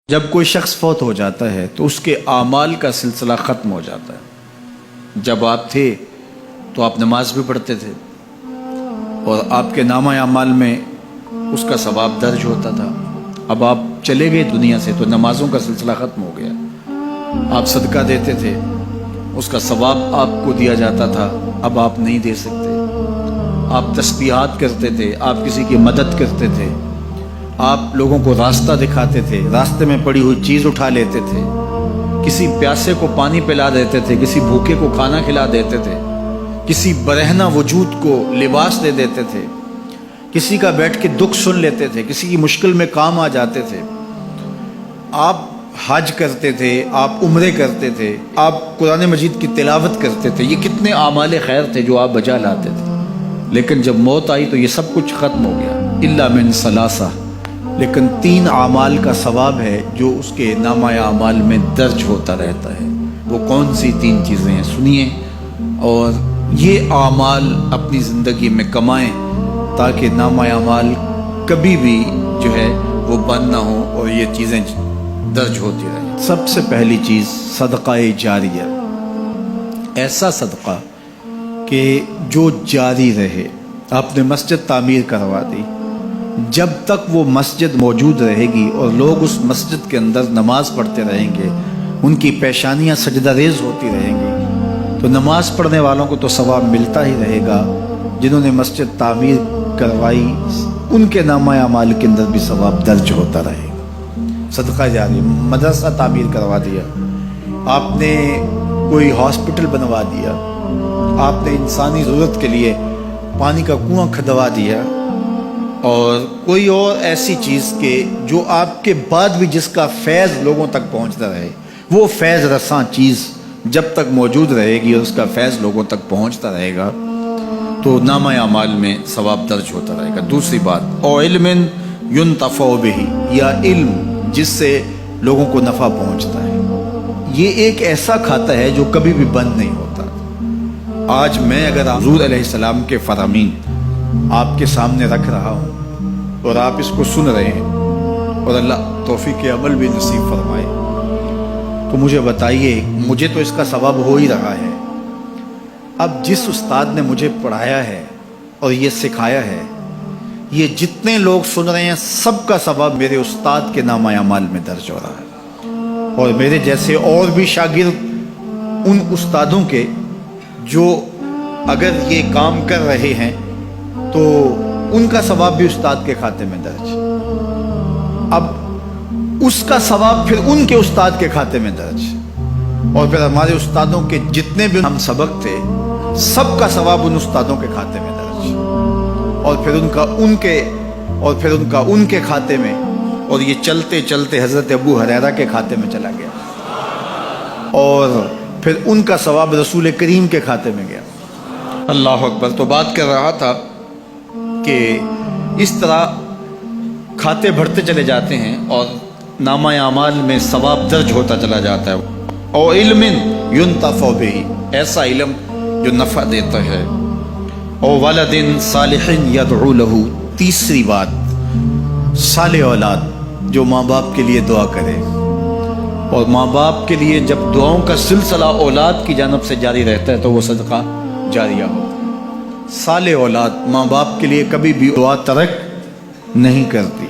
جب کوئی شخص فوت ہو جاتا ہے تو اس کے اعمال کا سلسلہ ختم ہو جاتا ہے۔ جب آپ تھے تو آپ نماز بھی پڑھتے تھے اور آپ کے نامہ اعمال میں اس کا ثواب درج ہوتا تھا۔ اب آپ چلے گئے دنیا سے تو نمازوں کا سلسلہ ختم ہو گیا۔ آپ صدقہ دیتے تھے، اس کا ثواب آپ کو دیا جاتا تھا، اب آپ نہیں دے سکتے۔ آپ تسبیحات کرتے تھے، آپ کسی کی مدد کرتے تھے، آپ لوگوں کو راستہ دکھاتے تھے، راستے میں پڑی ہوئی چیز اٹھا لیتے تھے، کسی پیاسے کو پانی پلا دیتے تھے، کسی بھوکے کو کھانا کھلا دیتے تھے، کسی برہنہ وجود کو لباس دے دیتے تھے، کسی کا بیٹھ کے دکھ سن لیتے تھے، کسی کی مشکل میں کام آ جاتے تھے۔ آپ حج کرتے تھے، آپ عمرے کرتے تھے، آپ قرآن مجید کی تلاوت کرتے تھے۔ یہ کتنے اعمال خیر تھے جو آپ بجا لاتے تھے، لیکن جب موت آئی تو یہ سب کچھ ختم ہو گیا۔ الا من ثلاثہ، لیکن 3 اعمال کا ثواب ہے جو اس کے نامہ اعمال میں درج ہوتا رہتا ہے۔ وہ کون سی 3 چیزیں ہیں سنیے، اور یہ اعمال اپنی زندگی میں کمائیں تاکہ نامہ اعمال کبھی بھی جو ہے وہ بند نہ ہو اور یہ چیزیں درج ہوتی رہیں۔ سب سے پہلی چیز صدقہ جاریہ، ایسا صدقہ کہ جو جاری رہے۔ آپ نے مسجد تعمیر کروا دی، جب تک وہ مسجد موجود رہے گی اور لوگ اس مسجد کے اندر نماز پڑھتے رہیں گے، ان کی پیشانیاں سجدہ ریز ہوتی رہیں گی، تو نماز پڑھنے والوں کو تو ثواب ملتا ہی رہے گا، جنہوں نے مسجد تعمیر کروائی ان کے نامہ اعمال کے اندر بھی ثواب درج ہوتا رہے گا۔ صدقہ جاری، مدرسہ تعمیر کروا دیا، آپ نے کوئی ہاسپٹل بنوا دیا، آپ نے انسانی ضرورت کے لیے پانی کا کنواں کھدوا دیا، اور کوئی اور ایسی چیز کہ جو آپ کے بعد بھی جس کا فیض لوگوں تک پہنچتا رہے، وہ فیض رساں چیز جب تک موجود رہے گی اور اس کا فیض لوگوں تک پہنچتا رہے گا تو نامہ اعمال میں ثواب درج ہوتا رہے گا۔ دوسری بات، او علم ينتفع به، یا علم جس سے لوگوں کو نفع پہنچتا ہے۔ یہ ایک ایسا کھاتا ہے جو کبھی بھی بند نہیں ہوتا۔ آج میں اگر حضور علیہ السلام کے فرامین آپ کے سامنے رکھ رہا ہوں اور آپ اس کو سن رہے ہیں، اور اللہ توفیق عمل بھی نصیب فرمائے، تو مجھے بتائیے، مجھے تو اس کا ثواب ہو ہی رہا ہے۔ اب جس استاد نے مجھے پڑھایا ہے اور یہ سکھایا ہے، یہ جتنے لوگ سن رہے ہیں سب کا ثواب میرے استاد کے نامہ اعمال میں درج ہو رہا ہے، اور میرے جیسے اور بھی شاگرد ان استادوں کے جو اگر یہ کام کر رہے ہیں تو ان کا ثواب بھی استاد کے کھاتے میں درج۔ اب اس کا ثواب پھر ان کے استاد کے کھاتے میں درج، اور پھر ہمارے استادوں کے جتنے بھی ہم سبق تھے سب کا ثواب ان استادوں کے کھاتے میں درج، اور پھر ان کا ان کے کھاتے میں، اور یہ چلتے چلتے حضرت ابو ہریرہ کے کھاتے میں چلا گیا، اور پھر ان کا ثواب رسول کریم کے کھاتے میں گیا۔ اللہ اکبر۔ تو بات کر رہا تھا کہ اس طرح کھاتے بڑھتے چلے جاتے ہیں اور نامہ اعمال میں ثواب درج ہوتا چلا جاتا ہے۔ او علم ينتفع به، ایسا علم جو نفع دیتا ہے۔ او ولد صالح يدعو له، تیسری بات، صالح اولاد جو ماں باپ کے لیے دعا کرے، اور ماں باپ کے لیے جب دعاؤں کا سلسلہ اولاد کی جانب سے جاری رہتا ہے تو وہ صدقہ جاریہ ہوتا ہے۔ صالح اولاد ماں باپ کے لیے کبھی بھی دعا ترک نہیں کرتی۔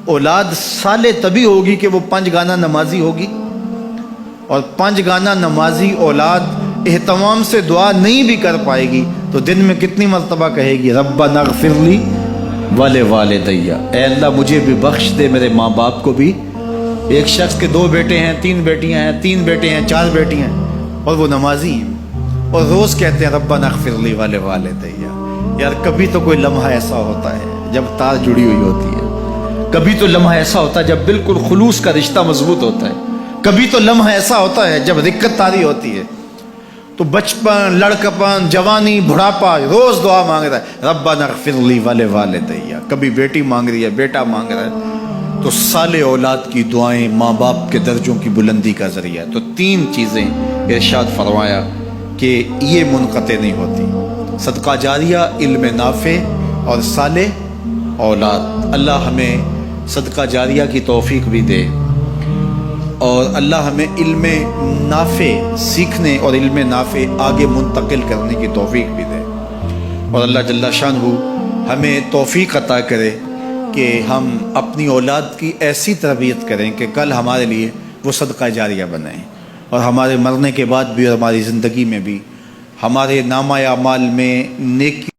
اولاد صالح تبھی ہوگی کہ وہ 5 گانا نمازی ہوگی، اور 5 گانا نمازی اولاد اہتمام سے دعا نہیں بھی کر پائے گی تو دن میں کتنی مرتبہ کہے گی، ربنا اغفر لی ولوالدی، اے اللہ مجھے بھی بخش دے، میرے ماں باپ کو بھی۔ ایک شخص کے 2 بیٹے ہیں، 3 بیٹیاں ہیں، 3 بیٹے ہیں، 4 بیٹی ہیں، اور وہ نمازی ہیں، اور روز کہتے ہیں ربنا اغفر لی ولوالدی۔ یار کبھی تو کوئی لمحہ ایسا ہوتا ہے جب تار جڑی ہوئی ہوتی ہے، کبھی تو لمحہ ایسا ہوتا ہے جب بالکل خلوص کا رشتہ مضبوط ہوتا ہے، کبھی تو لمحہ ایسا ہوتا ہے جب رقت طاری ہوتی ہے۔ تو بچپن، لڑکپن، جوانی، بڑھاپا، روز دعا مانگ رہا ہے ربنا اغفر لی ولوالدی، کبھی بیٹی مانگ رہی ہے، بیٹا مانگ رہا ہے۔ تو صالح اولاد کی دعائیں ماں باپ کے درجوں کی بلندی کا ذریعہ ہے۔ تو 3 چیزیں ارشاد فرمایا کہ یہ منقطع نہیں ہوتی، صدقہ جاریہ، علم نافع اور صالح اولاد۔ اللہ ہمیں صدقہ جاریہ کی توفیق بھی دے، اور اللہ ہمیں علم نافع سیکھنے اور علم نافع آگے منتقل کرنے کی توفیق بھی دے، اور اللہ جل شانہ ہمیں توفیق عطا کرے کہ ہم اپنی اولاد کی ایسی تربیت کریں کہ کل ہمارے لیے وہ صدقہ جاریہ بنیں، اور ہمارے مرنے کے بعد بھی اور ہماری زندگی میں بھی ہمارے نامہ اعمال میں نیکی